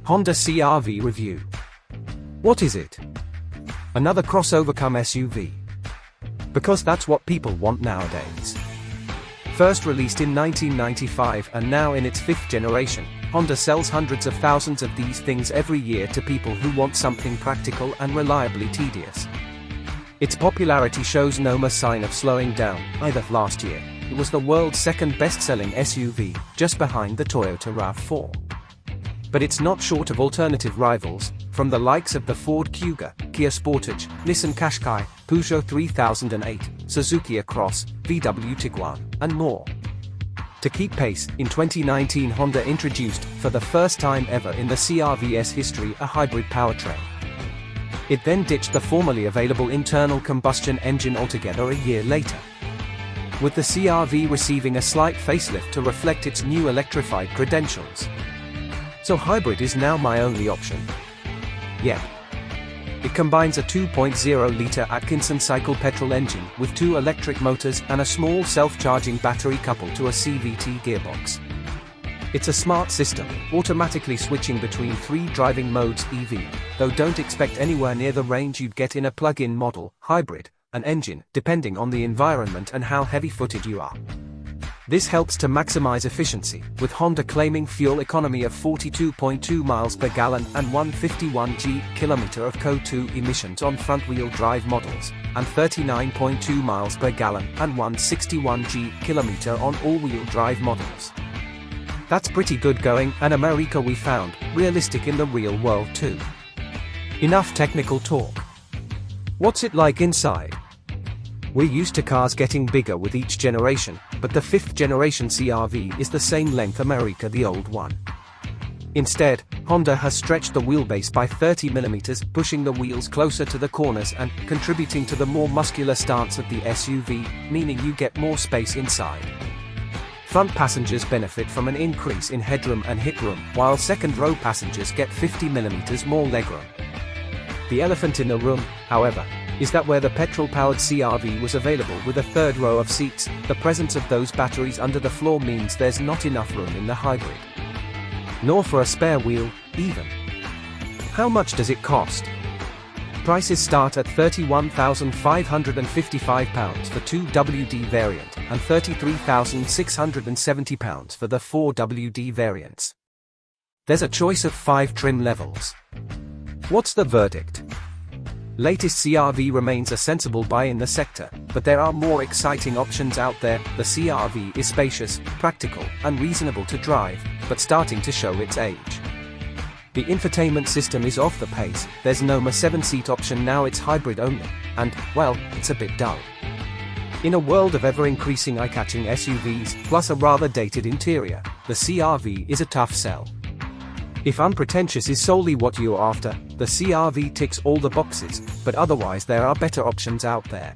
Honda CR-V review. What is it? Another crossover cum SUV. Because that's what people want nowadays. First released in 1995 and now in its 5th generation, Honda sells hundreds of thousands of these things every year to people who want something practical and reliably tedious. Its popularity shows no more sign of slowing down. Either last year, it was the world's second best-selling SUV, just behind the Toyota RAV4. But it's not short of alternative rivals, from the likes of the Ford Kuga, Kia Sportage, Nissan Qashqai, Peugeot 3008, Suzuki Across, VW Tiguan, and more. To keep pace, in 2019 Honda introduced, for the first time ever in the CR-V's history, a hybrid powertrain. It then ditched the formerly available internal combustion engine altogether a year later, with the CR-V receiving a slight facelift to reflect its new electrified credentials. So hybrid is now my only option. Yep. It combines a 2.0-litre Atkinson cycle petrol engine with 2 electric motors and a small self-charging battery coupled to a CVT gearbox. It's a smart system, automatically switching between 3 driving modes EV, though don't expect anywhere near the range you'd get in a plug-in model, hybrid, an engine, depending on the environment and how heavy-footed you are. This helps to maximize efficiency, with Honda claiming fuel economy of 42.2 miles per gallon and 151 km of CO2 emissions on front-wheel drive models, and 39.2 miles per gallon and 161 km on all-wheel drive models. That's pretty good going, and America we found, realistic in the real world too. Enough technical talk. What's it like inside? We're used to cars getting bigger with each generation, but the 5th generation CR-V is the same length America the old one. Instead, Honda has stretched the wheelbase by 30 mm, pushing the wheels closer to the corners and contributing to the more muscular stance of the SUV, meaning you get more space inside. Front passengers benefit from an increase in headroom and hitroom, while second-row passengers get 50 mm more legroom. The elephant in the room, however, is that where the petrol-powered CR-V was available with a third row of seats, the presence of those batteries under the floor means there's not enough room in the hybrid. Nor for a spare wheel, even. How much does it cost? Prices start at £31,555 for 2WD variant and £33,670 for the 4WD variants. There's a choice of 5 trim levels. What's the verdict? Latest CR-V remains a sensible buy in the sector, but there are more exciting options out there. The CR-V is spacious, practical, and reasonable to drive, but starting to show its age. The infotainment system is off the pace, there's no more 7-seat option now, it's hybrid only, and, well, it's a bit dull. In a world of ever-increasing eye-catching SUVs, plus a rather dated interior, the CR-V is a tough sell. If unpretentious is solely what you're after, the CR-V ticks all the boxes, but otherwise there are better options out there.